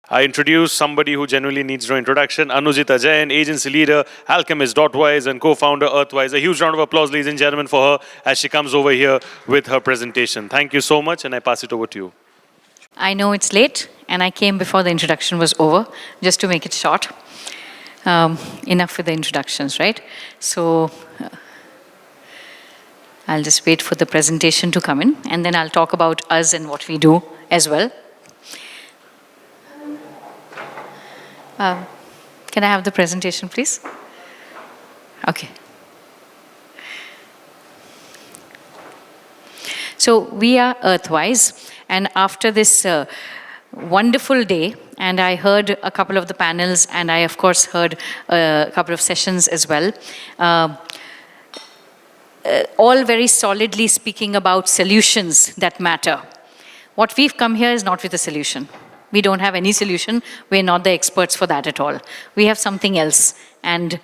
I introduce somebody who genuinely needs no introduction, Anujita Jain, agency leader, Alchemist.wise and co-founder Earthwise. A huge round of applause, ladies and gentlemen, for her as she comes over here with her presentation. Thank you so much, and I pass it over to you. I know it's late, and I came before the introduction was over, just to make it short. Enough with the introductions, right? So I'll just wait for the presentation to come in, and then I'll talk about us and what we do as well. Can I have the presentation, please? Okay. So we are Earthwise, and after this wonderful day, and I heard a couple of the panels, and I of course heard a couple of sessions as well, all very solidly speaking about solutions that matter. What we've come here is not with a solution. We don't have any solution. We're not the experts for that at all. We have something else, and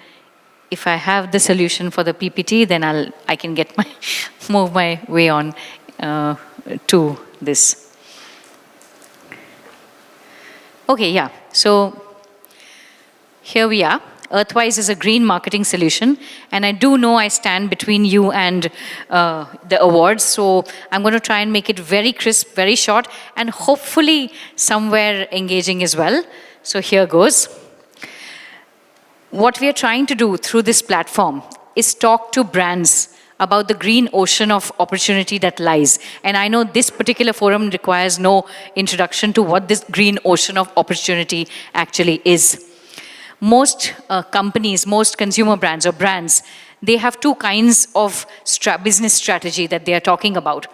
if I have the solution for the PPT, then I can get move my way on to this. Okay, yeah. So here we are. Earthwise is a green marketing solution, and I do know I stand between you and the awards, so I'm going to try and make it very crisp, very short, and hopefully somewhere engaging as well. So here goes. What we are trying to do through this platform is talk to brands about the green ocean of opportunity that lies. And I know this particular forum requires no introduction to what this green ocean of opportunity actually is. Most companies, most consumer brands or brands, they have two kinds of business strategy that they are talking about.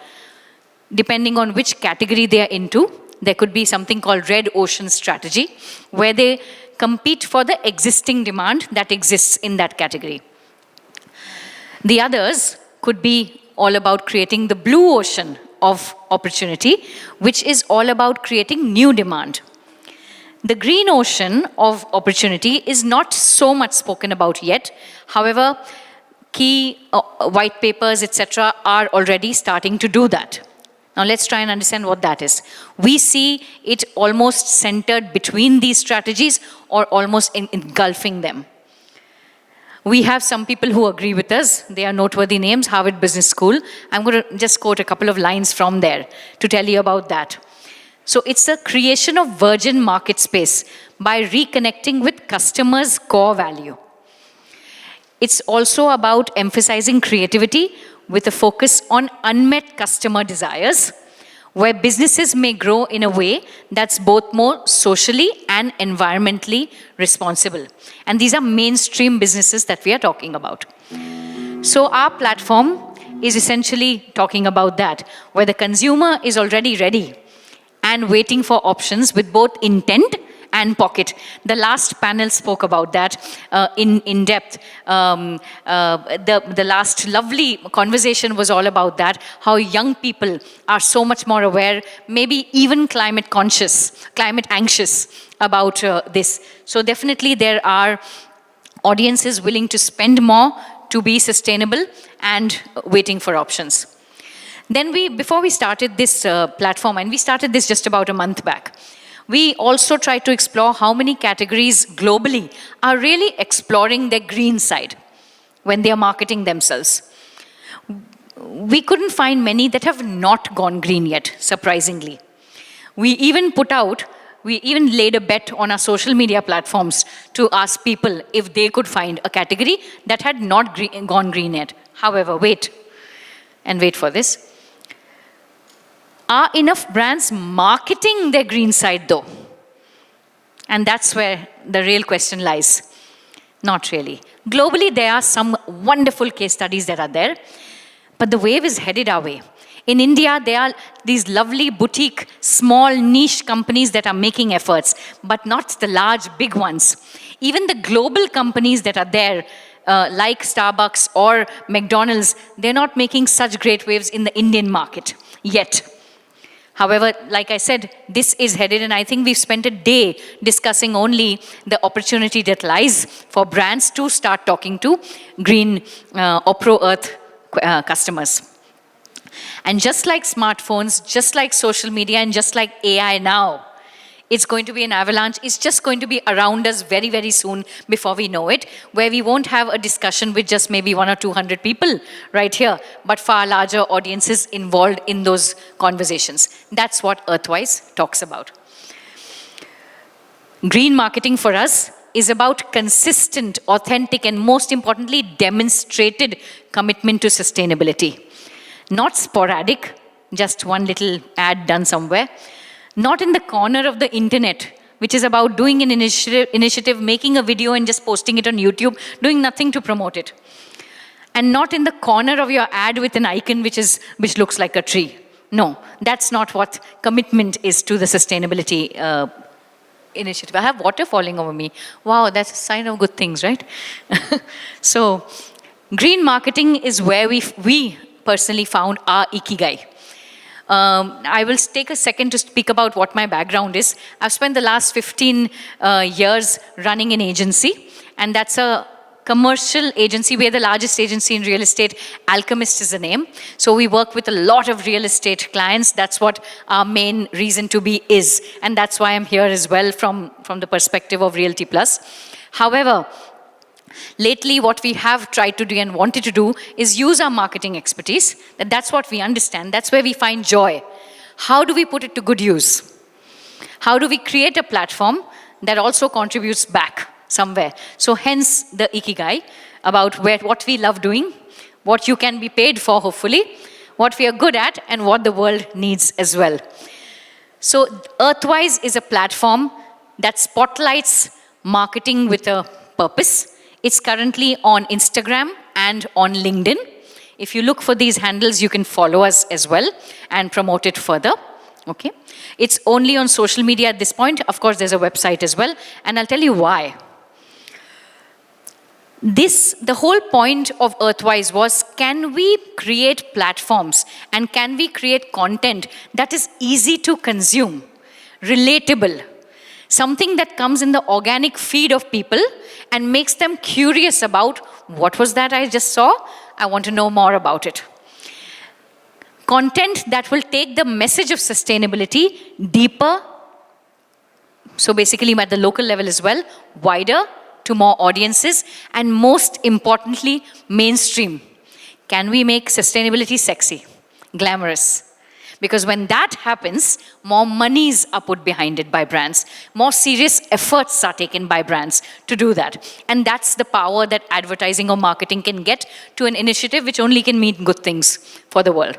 Depending on which category they are into, there could be something called red ocean strategy, where they compete for the existing demand that exists in that category. The others could be all about creating the blue ocean of opportunity, which is all about creating new demand. The green ocean of opportunity is not so much spoken about yet. However, key white papers, etc., are already starting to do that. Now let's try and understand what that is. We see it almost centered between these strategies or almost engulfing them. We have some people who agree with us. They are noteworthy names, Harvard Business School. I'm going to just quote a couple of lines from there to tell you about that. So it's the creation of virgin market space by reconnecting with customers' core value. It's also about emphasizing creativity with a focus on unmet customer desires, where businesses may grow in a way that's both more socially and environmentally responsible. And these are mainstream businesses that we are talking about. So our platform is essentially talking about that, where the consumer is already ready and waiting for options with both intent and pocket. The last panel spoke about that in depth. The last lovely conversation was all about that, how young people are so much more aware, maybe even climate conscious, climate anxious about this. So definitely there are audiences willing to spend more to be sustainable and waiting for options. Then before we started this platform, and we started this just about a month back, we also tried to explore how many categories globally are really exploring their green side when they are marketing themselves. We couldn't find many that have not gone green yet, surprisingly. We even laid a bet on our social media platforms to ask people if they could find a category that had not gone green yet. However, wait for this. Are enough brands marketing their green side though? And that's where the real question lies. Not really. Globally, there are some wonderful case studies that are there, but the wave is headed our way. In India, there are these lovely boutique, small niche companies that are making efforts, but not the large, big ones. Even the global companies that are there, like Starbucks or McDonald's, they're not making such great waves in the Indian market yet. However, like I said, this is headed, and I think we've spent a day discussing only the opportunity that lies for brands to start talking to green or pro-earth customers. And just like smartphones, just like social media, and just like AI now, It's going to be an avalanche. It's just going to be around us very, very soon before we know it, where we won't have a discussion with just maybe 100 or 200 people right here, but far larger audiences involved in those conversations. That's what Earthwise talks about. Green marketing for us is about consistent, authentic, and most importantly, demonstrated commitment to sustainability. Not sporadic, just one little ad done somewhere. Not in the corner of the internet, which is about doing an initiative, making a video and just posting it on YouTube, doing nothing to promote it. And not in the corner of your ad with an icon which looks like a tree. No, that's not what commitment is to the sustainability initiative. I have water falling over me. Wow, that's a sign of good things, right? So, green marketing is where we personally found our ikigai. I will take a second to speak about what my background is. I've spent the last 15 years running an agency, and that's a commercial agency. We're the largest agency in real estate. Alchemist is the name. So we work with a lot of real estate clients. That's what our main reason to be is. And that's why I'm here as well from the perspective of Realty Plus. However, lately, what we have tried to do and wanted to do is use our marketing expertise. That's what we understand. That's where we find joy. How do we put it to good use? How do we create a platform that also contributes back somewhere? So hence the ikigai about what we love doing, what you can be paid for, hopefully, what we are good at, and what the world needs as well. So Earthwise is a platform that spotlights marketing with a purpose. It's currently on Instagram and on LinkedIn. If you look for these handles, you can follow us as well and promote it further. Okay? It's only on social media at this point. Of course, there's a website as well, and I'll tell you why. The whole point of Earthwise was, can we create platforms and can we create content that is easy to consume, relatable, something that comes in the organic feed of people and makes them curious about, what was that I just saw? I want to know more about it. Content that will take the message of sustainability deeper, so basically at the local level as well, wider, to more audiences, and most importantly, mainstream. Can we make sustainability sexy, glamorous? Because when that happens, more monies are put behind it by brands. More serious efforts are taken by brands to do that. And that's the power that advertising or marketing can get to an initiative which only can mean good things for the world.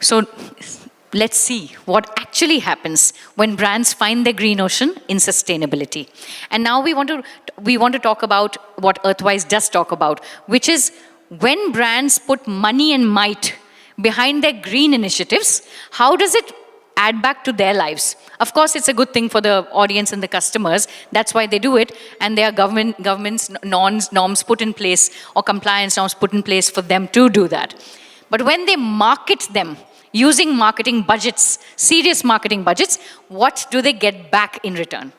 So let's see what actually happens when brands find their green ocean in sustainability. And now we want to talk about what Earthwise does talk about, which is when brands put money and might behind their green initiatives, how does it add back to their lives? Of course, it's a good thing for the audience and the customers. That's why they do it. And there are government's norms put in place, or compliance norms put in place for them to do that. But when they market them, using marketing budgets, serious marketing budgets, what do they get back in return?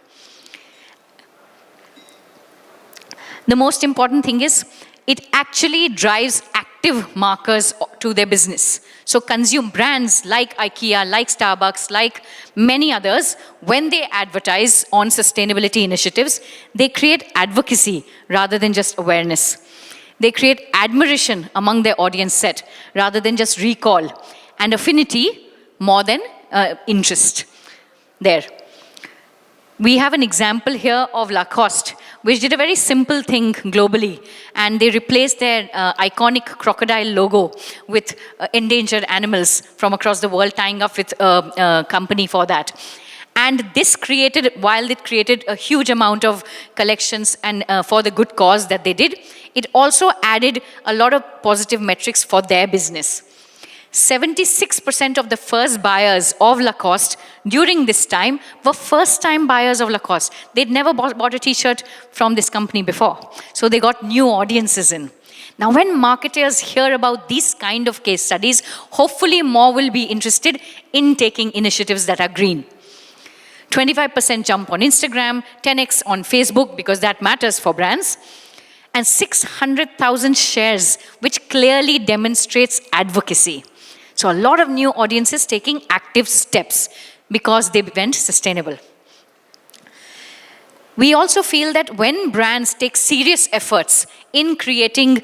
The most important thing is, it actually drives active markers to their business. So consume brands like IKEA, like Starbucks, like many others, when they advertise on sustainability initiatives, they create advocacy rather than just awareness. They create admiration among their audience set rather than just recall, and affinity more than interest there. We have an example here of Lacoste, which did a very simple thing globally, and they replaced their iconic crocodile logo with endangered animals from across the world, tying up with a company for that. And this created, while it created a huge amount of collections and for the good cause that they did, it also added a lot of positive metrics for their business. 76% of the first buyers of Lacoste during this time were first-time buyers of Lacoste. They'd never bought a t-shirt from this company before. So they got new audiences in. Now, when marketers hear about these kind of case studies, hopefully more will be interested in taking initiatives that are green. 25% jump on Instagram, 10x on Facebook, because that matters for brands, and 600,000 shares, which clearly demonstrates advocacy. So a lot of new audiences taking active steps because they went sustainable. We also feel that when brands take serious efforts in creating,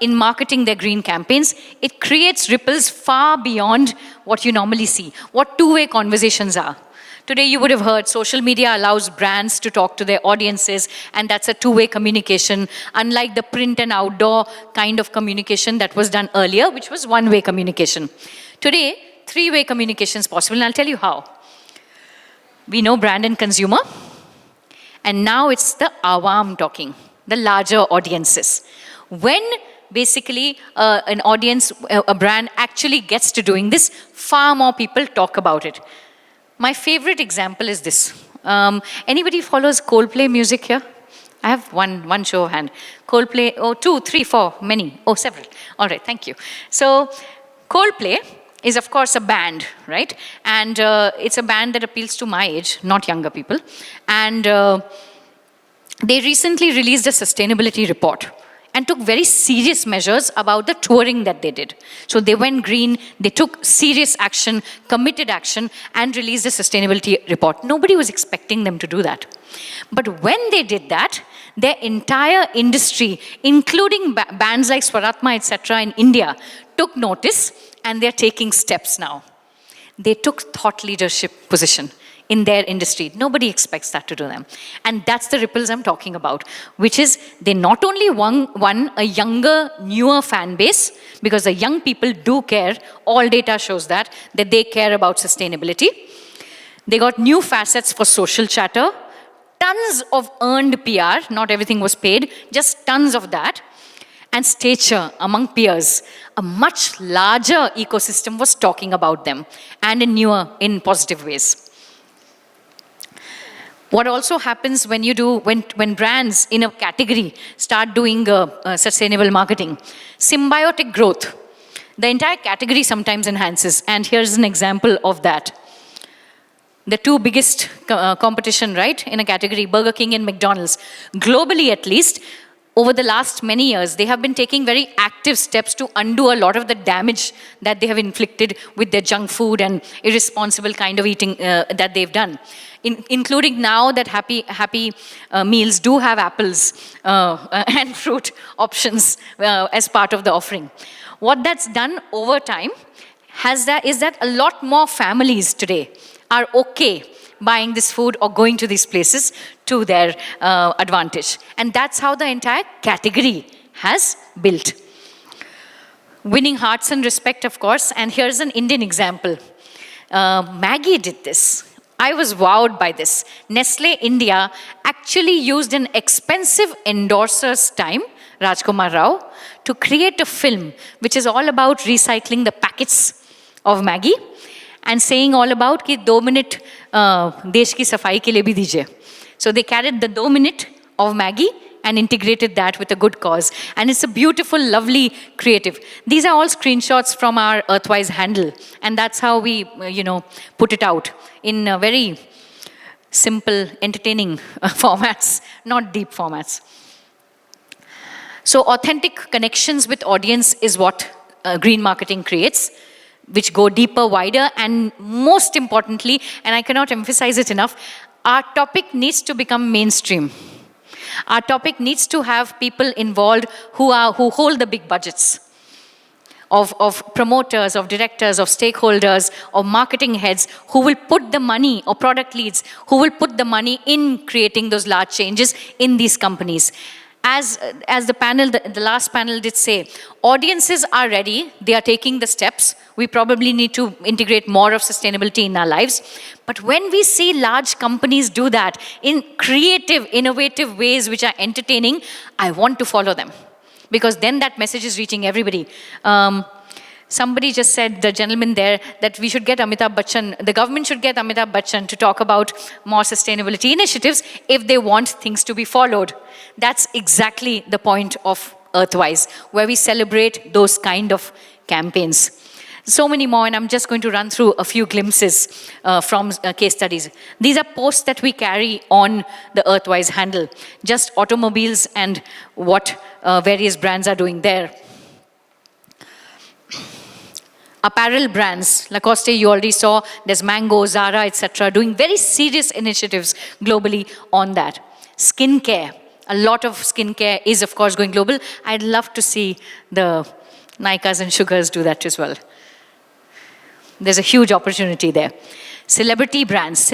in marketing their green campaigns, it creates ripples far beyond what you normally see, what two-way conversations are. Today you would have heard social media allows brands to talk to their audiences, and that's a two-way communication, unlike the print and outdoor kind of communication that was done earlier, which was one-way communication. Today, three-way communication is possible, and I'll tell you how. We know brand and consumer. And now it's the awam talking, the larger audiences. When basically an audience, a brand actually gets to doing this, far more people talk about it. My favorite example is this. Anybody follows Coldplay music here? I have one show of hand. Coldplay, oh, 2, 3, 4, many, oh, several. All right, thank you. So Coldplay is of course a band, right? And it's a band that appeals to my age, not younger people. And they recently released a sustainability report and took very serious measures about the touring that they did. So they went green, they took serious action, committed action, and released a sustainability report. Nobody was expecting them to do that. But when they did that, their entire industry, including bands like Swaratma, etc. in India, took notice, and they're taking steps now. They took thought leadership position in their industry. Nobody expects that to do them. And that's the ripples I'm talking about, which is they not only won a younger, newer fan base, because the young people do care, all data shows that they care about sustainability. They got new facets for social chatter, tons of earned PR, not everything was paid, just tons of that. And stature among peers, a much larger ecosystem was talking about them, and in positive ways. What also happens when brands in a category start doing sustainable marketing, symbiotic growth. The entire category sometimes enhances, and here's an example of that. The two biggest competition, right, in a category, Burger King and McDonald's, globally at least, over the last many years, they have been taking very active steps to undo a lot of the damage that they have inflicted with their junk food and irresponsible kind of eating that they've done. Including now that Happy Meals do have apples and fruit options as part of the offering. What that's done over time is that a lot more families today are okay buying this food or going to these places to their advantage. And that's how the entire category has built. Winning hearts and respect, of course, and here's an Indian example. Maggi did this. I was wowed by this. Nestle India actually used an expensive endorser's time, Rajkumar Rao, to create a film which is all about recycling the packets of Maggi and saying all about कि 2 minute देश की सफाई के लिए भी दीजिए. So they carried the 2 minute of Maggi and integrated that with a good cause. And it's a beautiful, lovely, creative. These are all screenshots from our Earthwise handle. And that's how we, put it out in very simple, entertaining formats, not deep formats. So authentic connections with audience is what green marketing creates, which go deeper, wider, and most importantly, and I cannot emphasize it enough, our topic needs to become mainstream. Our topic needs to have people involved who hold the big budgets of promoters, of directors, of stakeholders, of marketing heads who will put the money, or product leads, who will put the money in creating those large changes in these companies. As the last panel did say, audiences are ready, they are taking the steps. We probably need to integrate more of sustainability in our lives. But when we see large companies do that in creative, innovative ways which are entertaining, I want to follow them. Because then that message is reaching everybody. Somebody just said, the gentleman there, that we should get Amitabh Bachchan, the government should get Amitabh Bachchan to talk about more sustainability initiatives if they want things to be followed. That's exactly the point of Earthwise, where we celebrate those kind of campaigns. So many more, and I'm just going to run through a few glimpses from case studies. These are posts that we carry on the Earthwise handle, just automobiles and what various brands are doing there. Apparel brands, Lacoste, you already saw, there's Mango, Zara, etc., doing very serious initiatives globally on that. Skincare, a lot of skincare is, of course, going global. I'd love to see the Nykaas and Sugars do that as well. There's a huge opportunity there. Celebrity brands,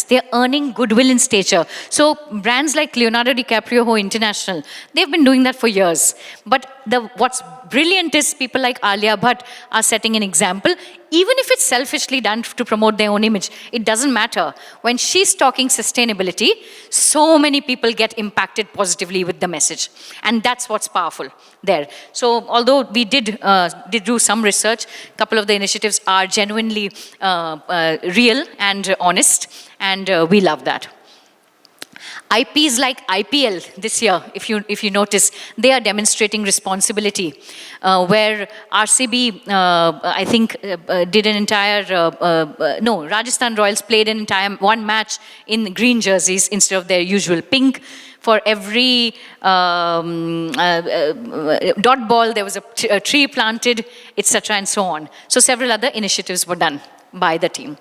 they're earning goodwill in stature. So brands like Leonardo DiCaprio, who are international, they've been doing that for years. But what's brilliant is people like Alia Bhatt are setting an example. Even if it's selfishly done to promote their own image, it doesn't matter. When she's talking sustainability, so many people get impacted positively with the message. And that's what's powerful there. So although we did do some research, a couple of the initiatives are genuinely real and honest, and we love that. IPs like IPL this year, if you notice, they are demonstrating responsibility. Where RCB, I think, did an entire, no, Rajasthan Royals played an entire one match in green jerseys instead of their usual pink. For every dot ball, there was a tree planted, etc., and so on. So several other initiatives were done by the team.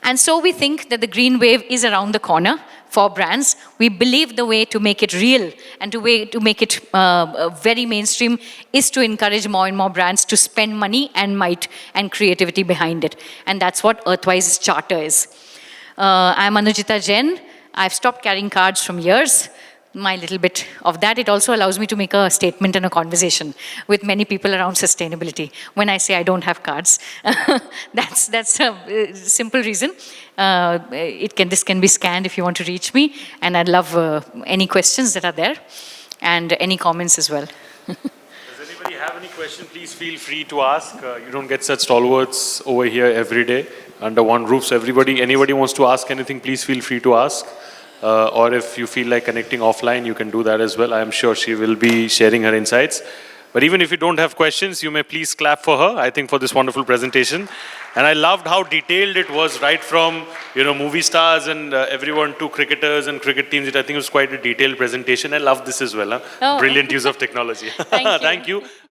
And so we think that the green wave is around the corner for brands. We believe the way to make it real and the way to make it very mainstream is to encourage more and more brands to spend money and might and creativity behind it. And that's what Earthwise's charter is. I'm Anujita Jain. I've stopped carrying cards from years. My little bit of that. It also allows me to make a statement and a conversation with many people around sustainability. When I say I don't have cards, that's a simple reason. This can be scanned if you want to reach me, and I'd love any questions that are there, and any comments as well. Does anybody have any question? Please feel free to ask. You don't get such stalwarts over here every day under one roof. So anybody wants to ask anything, please feel free to ask. Or if you feel like connecting offline, you can do that as well. I am sure she will be sharing her insights. But even if you don't have questions, you may please clap for her, I think, for this wonderful presentation. And I loved how detailed it was, right from, movie stars and everyone to cricketers and cricket teams. I think it was quite a detailed presentation. I loved this as well. Huh? Oh. Brilliant use of technology. Thank you. Thank you.